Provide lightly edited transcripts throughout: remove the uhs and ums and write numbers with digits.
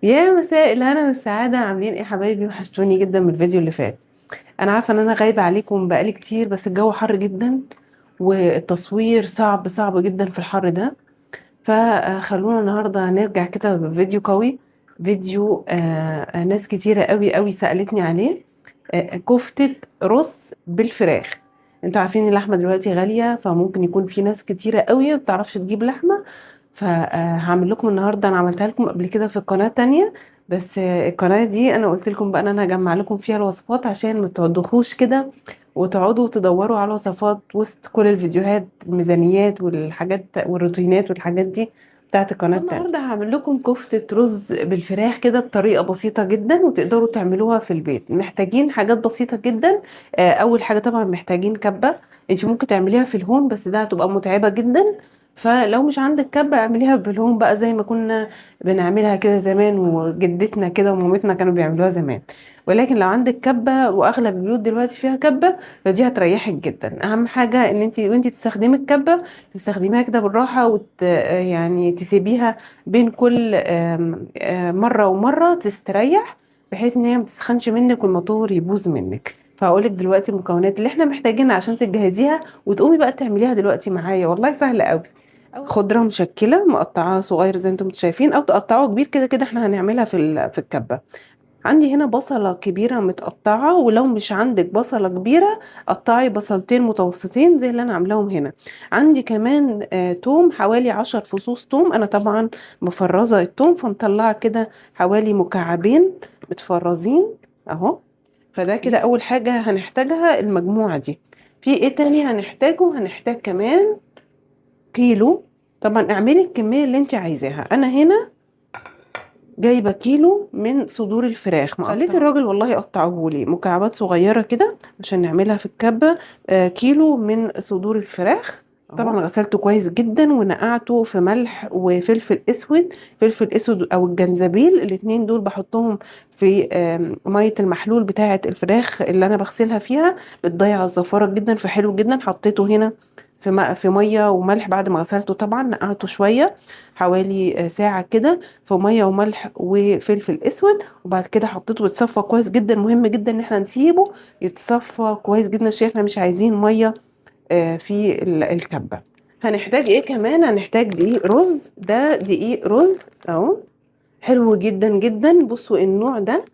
يا مساء الهنا والسعادة، عاملين ايه يا حبايبي؟ وحشتوني جدا من الفيديو اللي فات. انا عارفة ان انا غايبة عليكم بقالي كتير، بس الجو حر جدا والتصوير صعب صعب جدا في الحر ده. فخلونا النهاردة نرجع كده بفيديو قوي. فيديو ناس كتيرة قوي قوي سألتني عليه. كفتة رز بالفراخ. انتوا عارفين اللحمة دلوقتي غالية، فممكن يكون في ناس كتيرة قوي ما بتعرفش تجيب لحمة. فهعمل لكم النهاردة، انا عملتها لكم قبل كده في قناة تانية. بس القناة دي انا قلت لكم بقى ان انا هجمع لكم فيها الوصفات عشان ما تقعدوش كده وتقعدوا تدوروا على وصفات وسط كل الفيديوهات، الميزانيات والحاجات والروتينات والحاجات دي بتاعت القناة التانية. النهاردة هعمل لكم كفتة رز بالفراخ كده بطريقة بسيطة جدا وتقدروا تعملوها في البيت. محتاجين حاجات بسيطة جدا. أول حاجة طبعا محتاجين كبة. انت ممكن تعمليها في الهون بس ده هتبقى متعبة جدا. فلو مش عندك كبة اعمليها بالهون بقى زي ما كنا بنعملها كده زمان، وجدتنا كده ومامتنا كانوا بيعملوها زمان. ولكن لو عندك كبة، واغلب البيوت دلوقتي فيها كبة، فدي هتريحك جدا. اهم حاجة ان انت وانت بتستخدمي الكبة تستخدميها كده بالراحة يعني تسيبيها بين كل مرة ومرة تستريح، بحيث ان هي ما تسخنش منك والموتور يبوظ منك. فهقولك دلوقتي المكونات اللي احنا محتاجينها عشان تجهزيها وتقومي بقى تعمليها دلوقتي معايا، والله سهلة قوي. خضرة مشكلة مقطعاها صغير زي انتم شايفين، او تقطعوها كبير، كده كده احنا هنعملها في الكبة. عندي هنا بصلة كبيرة متقطعة، ولو مش عندك بصلة كبيرة قطعي بصلتين متوسطين زي اللي انا عاملاهم هنا. عندي كمان توم، حوالي 10 فصوص توم. انا طبعا مفرزة التوم فمطلعة كده حوالي مكعبين متفرزين اهو. فده كده اول حاجة هنحتاجها المجموعة دي. في ايه تاني هنحتاجه؟ هنحتاج كمان كيلو. طبعا اعملي الكمية اللي انت عايزاها. انا هنا جايبه كيلو من صدور الفراخ مقطعة. خليت الراجل والله يقطعهولي مكعبات صغيره كده عشان نعملها في الكبه. كيلو من صدور الفراخ. طبعا غسلته كويس جدا ونقعته في ملح وفلفل اسود. فلفل اسود او الجنزبيل، الاتنين دول بحطهم في ميه المحلول بتاعه الفراخ اللي انا بغسلها فيها، بتضيع الزفاره جدا. فحلو جدا حطيته هنا في ميه وملح بعد ما غسلته. طبعا نقعته شويه حوالي ساعه كده في ميه وملح وفلفل اسود، وبعد كده حطيته يتصفى كويس جدا. مهم جدا ان احنا نسيبه يتصفى كويس جدا عشان احنا مش عايزين ميه في الكبه. هنحتاج ايه كمان؟ هنحتاج دقيق رز. ده دقيق رز اهو، حلو جدا جدا. بصوا النوع ده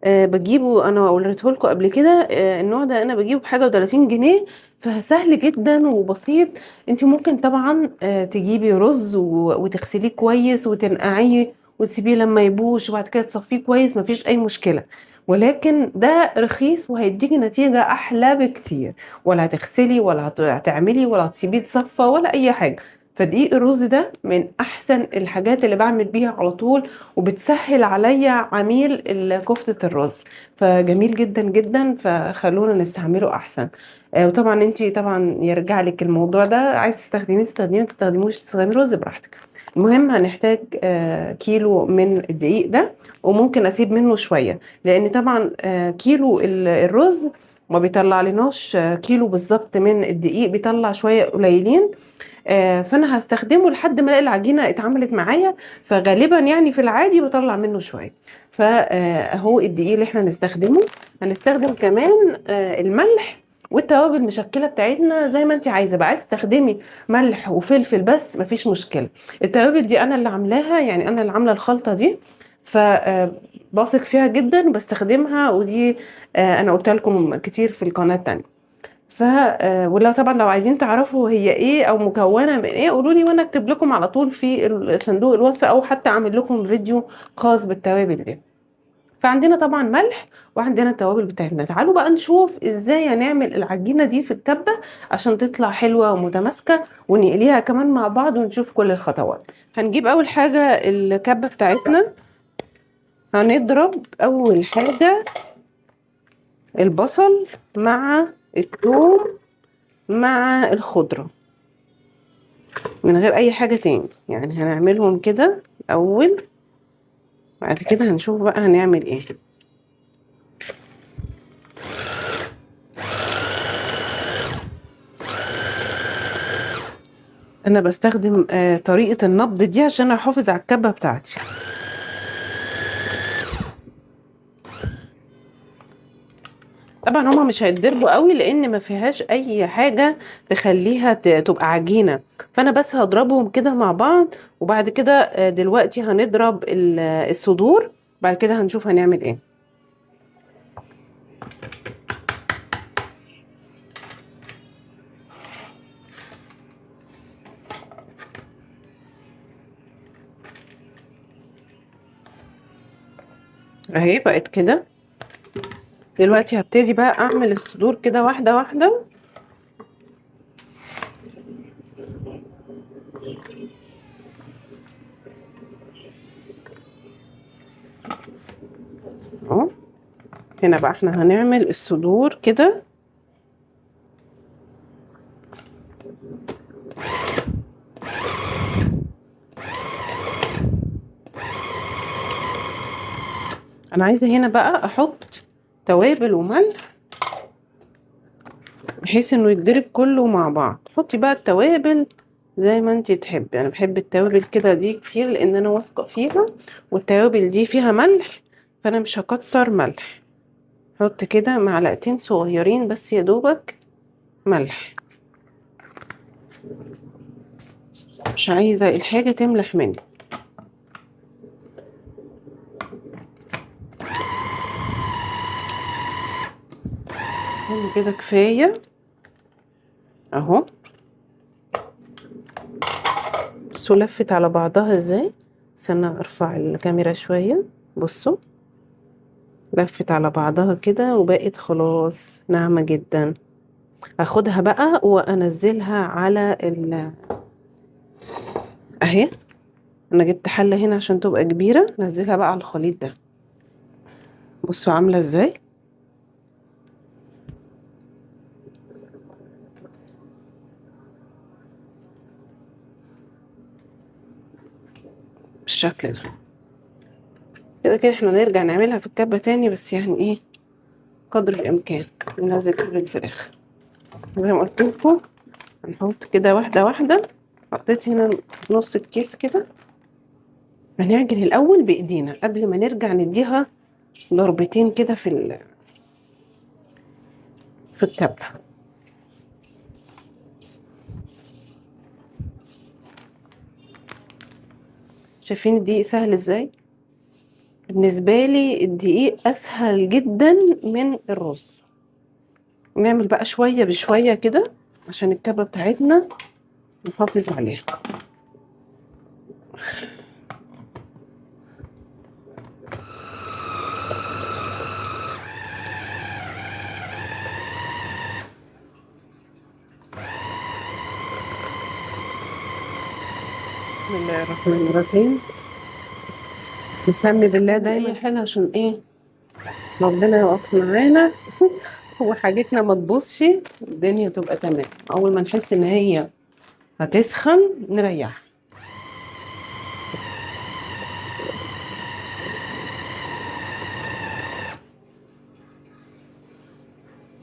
بجيبه، انا وريته لكم قبل كده. النوع ده انا بجيبه بحاجه و30 جنيه، فسهل جدا وبسيط. انت ممكن طبعا تجيبي رز وتغسليه كويس وتنقعيه وتسيبيه لما يبوش وبعد كده تصفيه كويس، مفيش اي مشكله. ولكن ده رخيص وهيديكي نتيجه احلى بكتير. ولا هتغسلي ولا هتعملي ولا هتسيبيه يتصفى ولا اي حاجه. فدقيق الرز ده من احسن الحاجات اللي بعمل بيها على طول، وبتسهل عليا عميل كفتة الرز. فجميل جدا جدا، فخلونا نستعمله احسن. وطبعا انتي طبعا يرجع لك الموضوع ده، عايز تستخدميه تستخدميه، ما تستخدموش تستخدمي رز براحتك. المهم هنحتاج كيلو من الدقيق ده، وممكن اسيب منه شوية لان طبعا كيلو الرز ما بيطلع لناش كيلو بالظبط من الدقيق، بيطلع شوية قليلين. فانا هستخدمه لحد ما الاقي العجينه اتعملت معايا. فغالبا يعني في العادي بطلع منه شويه. فاهو الدقيق اللي احنا هنستخدمه. هنستخدم كمان الملح والتوابل المشكله بتاعتنا زي ما انت عايزه بقى. عايزه تستخدمي ملح وفلفل بس مفيش مشكله. التوابل دي انا اللي عاملاها، يعني انا اللي عامله الخلطه دي. ف بثق فيها جدا بستخدمها، ودي انا قلت لكم كتير في القناه التانية. ولا طبعا لو عايزين تعرفوا هي ايه او مكونه من ايه قولوا لي، وانا اكتب لكم على طول في صندوق الوصف، او حتى اعمل لكم فيديو خاص بالتوابل دي. فعندنا طبعا ملح وعندنا التوابل بتاعتنا. تعالوا بقى نشوف ازاي هنعمل العجينه دي في الكبه عشان تطلع حلوه ومتماسكه، ونقليها كمان مع بعض ونشوف كل الخطوات. هنجيب اول حاجه الكبه بتاعتنا. هنضرب اول حاجه البصل مع الثوم مع الخضره من غير اي حاجة تاني، يعني هنعملهم كده الاول، بعد كده هنشوف بقى هنعمل ايه. انا بستخدم طريقة النبض دي عشان احافظ على الكبة بتاعتي. طبعا هما مش هيتضربوا قوي لان ما فيهاش اي حاجة تخليها تبقى عجينة، فانا بس هضربهم كده مع بعض. وبعد كده دلوقتي هنضرب الصدور، بعد كده هنشوف هنعمل ايه. اهي بقت كده. دلوقتي هبتدي بقى اعمل الصدور كده واحدة واحدة. اهو هنا بقى احنا هنعمل الصدور كده. انا عايزة هنا بقى احط توابل وملح بحيث انه يتضرب كله مع بعض. حطي بقى التوابل زي ما انتي تحبي. انا بحب التوابل كده دي كتير لان انا واثقة فيها، والتوابل دي فيها ملح فانا مش هكتر ملح. حط كده معلقتين صغيرين بس يا دوبك ملح، مش عايزة الحاجة تملح مني. كده كفاية اهو. بصوا لفت على بعضها ازاي. استنى ارفع الكاميرا شوية. بصوا لفت على بعضها كده وبقت خلاص ناعمة جدا. هاخدها بقى وانزلها على اهي. انا جبت حلة هنا عشان تبقى كبيرة، نزلها بقى على الخليط ده. بصوا عاملة ازاي. بالشكل ده. كده كده احنا نرجع نعملها في الكبة تاني، بس يعني ايه قدر الامكان ننزل كل الفراخ زي ما قلت لكم. هنحط كده واحدة واحدة. حطيت هنا نص الكيس كده. هنعجن الاول بايدينا قبل ما نرجع نديها ضربتين كده في الكبة. شايفين الدقيق سهل ازاي؟ بالنسبة لي الدقيق اسهل جدا من الرز. نعمل بقى شوية بشوية كده عشان الكبة بتاعتنا نحافظ عليها. بسم الله الرحمن الرحيم. نسمي بالله دايما اي حاجة عشان ايه ربنا يوقف معانا وحاجتنا ما تبوظش، الدنيا تبقى تمام. اول ما نحس ان هي هتسخن نريح.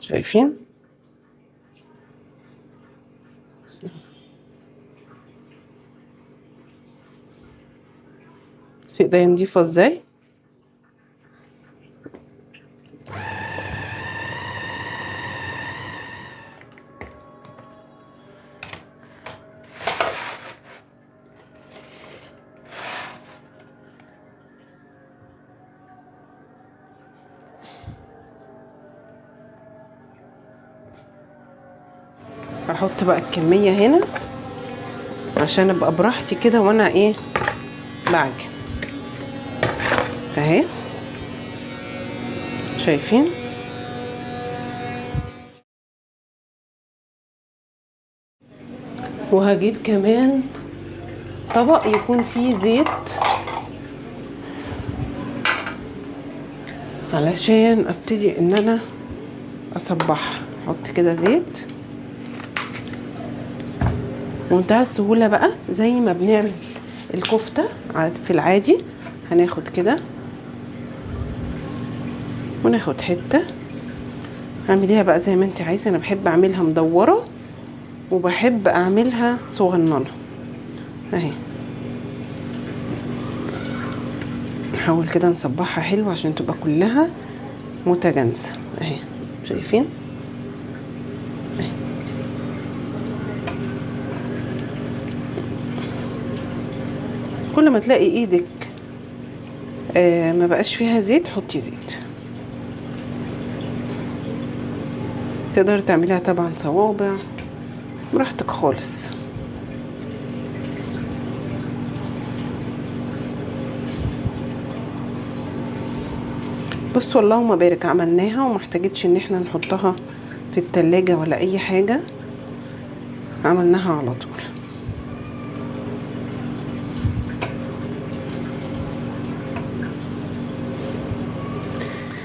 شايفين بس ايديا نضيفة ازاي. هحط بقى الكمية هنا عشان ابقى براحتي كده وانا ايه بعجن اهي. شايفين وهجيب كمان طبق يكون فيه زيت علشان ابتدي ان انا اصبحها. احط كده زيت بمنتهى السهولة بقى زي ما بنعمل الكفتة في العادي. هناخد كده وناخد حتة. اعمليها بقى زي ما انت عايزة. انا بحب اعملها مدورة وبحب اعملها صغننة اهي. نحاول كده نصبحها حلو عشان تبقى كلها متجانسة اهي شايفين؟ كل ما تلاقي ايدك ما بقاش فيها زيت حطي زيت. تقدري تعمليها طبعا صوابع براحتك خالص. بصوا اللهم بارك، عملناها وما احتاجتش ان احنا نحطها في التلاجة ولا اي حاجة، عملناها على طول.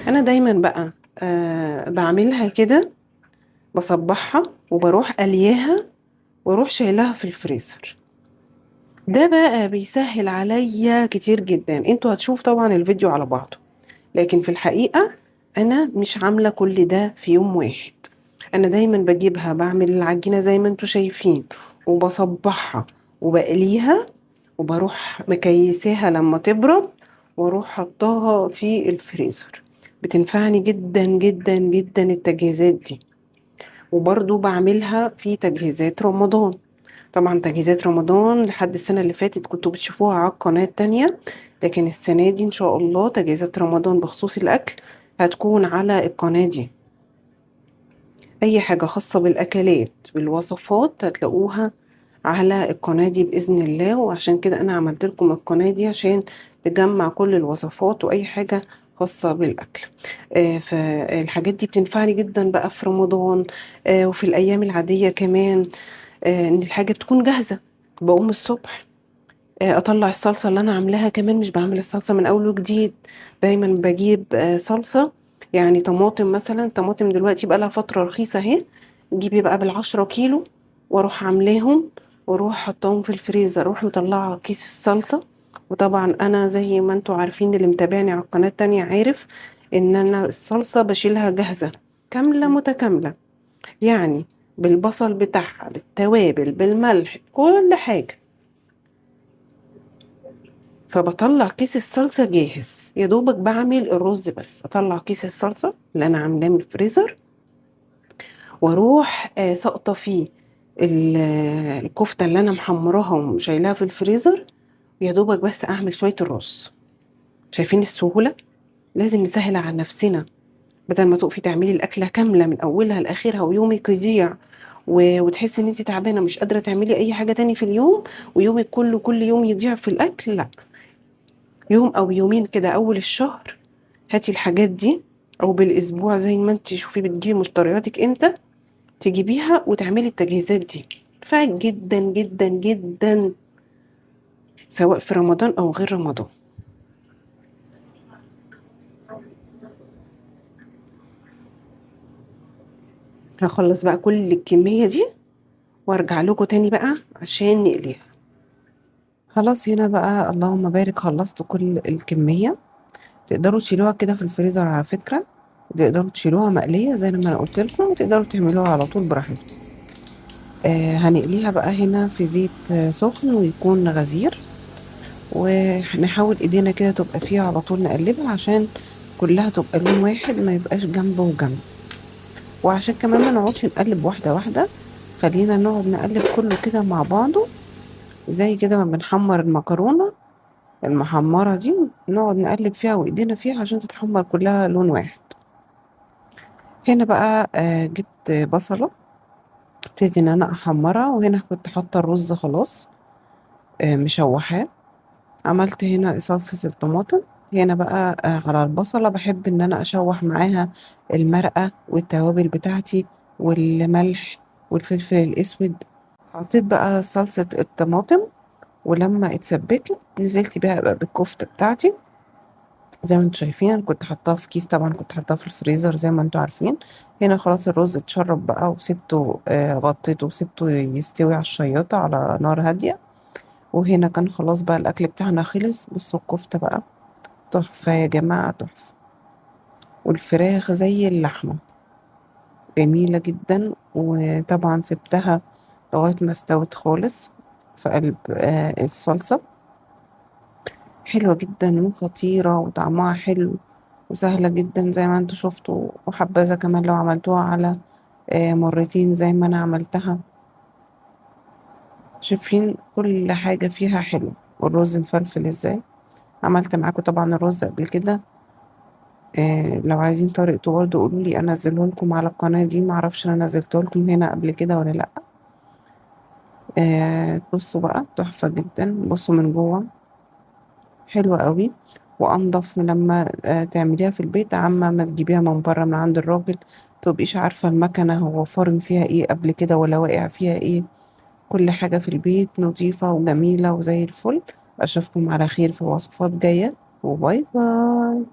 انا دايما بقى بعملها كده، بصبحها وبروح قلياها واروح شايلها في الفريزر. ده بقى بيسهل عليا كتير جدا. انتوا هتشوف طبعا الفيديو على بعضه، لكن في الحقيقة انا مش عاملة كل ده في يوم واحد. انا دايما بجيبها بعمل العجينة زي ما انتوا شايفين، وبصبحها وبقليها، وبروح مكيساها لما تبرد، واروح حطاها في الفريزر. بتنفعني جدا جدا جدا التجهيزات دي. وبرضو بعملها في تجهيزات رمضان. طبعا تجهيزات رمضان لحد السنة اللي فاتت كنتوا بتشوفوها على القناة التانية، لكن السنة دي ان شاء الله تجهيزات رمضان بخصوص الاكل هتكون على القناة دي. اي حاجة خاصة بالاكلات بالوصفات هتلاقوها على القناة دي بإذن الله. وعشان كده أنا عملت لكم القناة دي عشان تجمع كل الوصفات وأي حاجة خاصة بالأكل. فالحاجات دي بتنفعني جدا بقى في رمضان وفي الأيام العادية كمان. إن الحاجة تكون جاهزة، بقوم الصبح أطلع الصلصة اللي أنا عاملاها. كمان مش بعمل الصلصة من أول وجديد، دايما بجيب صلصة. يعني طماطم مثلا، طماطم دلوقتي بقى لها فترة رخيصة اهي، جيبي بقى بال10 كيلو واروح عاملاهم واروح حطاهم في الفريزر، اروح مطلعه كيس الصلصة. وطبعا انا زي ما انتوا عارفين اللي متابعني على القناة التانية عارف ان انا الصلصة بشيلها جاهزة كاملة متكاملة، يعني بالبصل بتاعها بالتوابل بالملح كل حاجة. فبطلع كيس الصلصة جاهز، يا دوبك بعمل الرز بس، اطلع كيس الصلصة اللي انا عاملاه من الفريزر واروح ساقطة فيه الكفتة اللي انا محمراها وشايلاها في الفريزر، يا دوبك بس اعمل شوية الرز. شايفين السهولة؟ لازم نسهل على نفسنا، بدل ما تقفي تعملي الاكلة كاملة من اولها لاخرها ويومك يضيع وتحسي ان انت تعبانة مش قادرة تعملي اي حاجة تاني في اليوم، ويومك كله كل يوم يضيع في الاكل. لا، يوم او يومين كده اول الشهر هاتي الحاجات دي، او بالاسبوع زي ما انت شوفي بتجيبي مشترياتك امتى تجيبيها وتعملي التجهيزات دي. كفايه جدا جدا جدا سواء في رمضان او غير رمضان. هخلص بقى كل الكميه دي وارجع لكم تاني بقى عشان نقليها. خلاص هنا بقى اللهم بارك خلصت كل الكميه. تقدروا تشيلوها كده في الفريزر على فكره، تقدروا تشيلوها مقليه زي ما انا قلت لكم، وتقدروا تعملوها على طول براحتكم. هنقليها بقى هنا في زيت سخن ويكون غزير، ونحاول ايدينا كده تبقى فيها على طول نقلبها عشان كلها تبقى لون واحد، ما يبقاش جنب وجنب. وعشان كمان ما نقعدش نقلب واحدة واحدة، خلينا نقعد نقلب كله كده مع بعضه، زي كده ما بنحمر المكرونة المحمرة دي، نقعد نقلب فيها وايدينا فيها عشان تتحمر كلها لون واحد. هنا بقى جبت بصلة ابتدي ان انا احمرها، وهنا كنت حاطة الرز خلاص مشوحاه. عملت هنا صلصة الطماطم. هنا بقى على البصلة بحب ان انا اشوح معاها المرقة والتوابل بتاعتي والملح والفلفل الاسود. حطيت بقى صلصة الطماطم، ولما اتسبكت نزلت بقى بالكفتة بتاعتي زي ما انتوا شايفين. أنا كنت حطاها في كيس، طبعا كنت حطاها في الفريزر زي ما انتوا عارفين. هنا خلاص الرز اتشرب بقى وسبته غطيته وسبته يستوي على الشياطة على نار هادية. وهنا كان خلاص بقى الأكل بتاعنا خلص. بصوا الكفتة بقى تحفة يا جماعة، تحفة. والفراخ زي اللحمة جميلة جدا. وطبعا سبتها لغاية ما استوت خالص في قلب الصلصة. حلوة جدا وخطيرة وطعمها حلو وسهلة جدا زي ما انتوا شفتوا، وحبذا كمان لو عملتوها على مرتين زي ما انا عملتها. شايفين كل حاجة فيها حلو، والرز مفلفل ازاي. عملت معاكم طبعا الرز قبل كده، لو عايزين طريقته برضه قولولي انزله لكم على القناة دي، معرفش انا نزلته لكم هنا قبل كده ولا لأ. بصوا بقى تحفة جدا، بصوا من جوه حلوة قوي، وانضف من لما تعمليها في البيت، عما ما تجيبيها من بره من عند الراجل تبقيش عارفة المكنة هو فارم فيها ايه قبل كده ولا واقع فيها ايه. كل حاجة في البيت نظيفة وجميلة وزي الفل. أشوفكم على خير في وصفات جاية، وباي باي.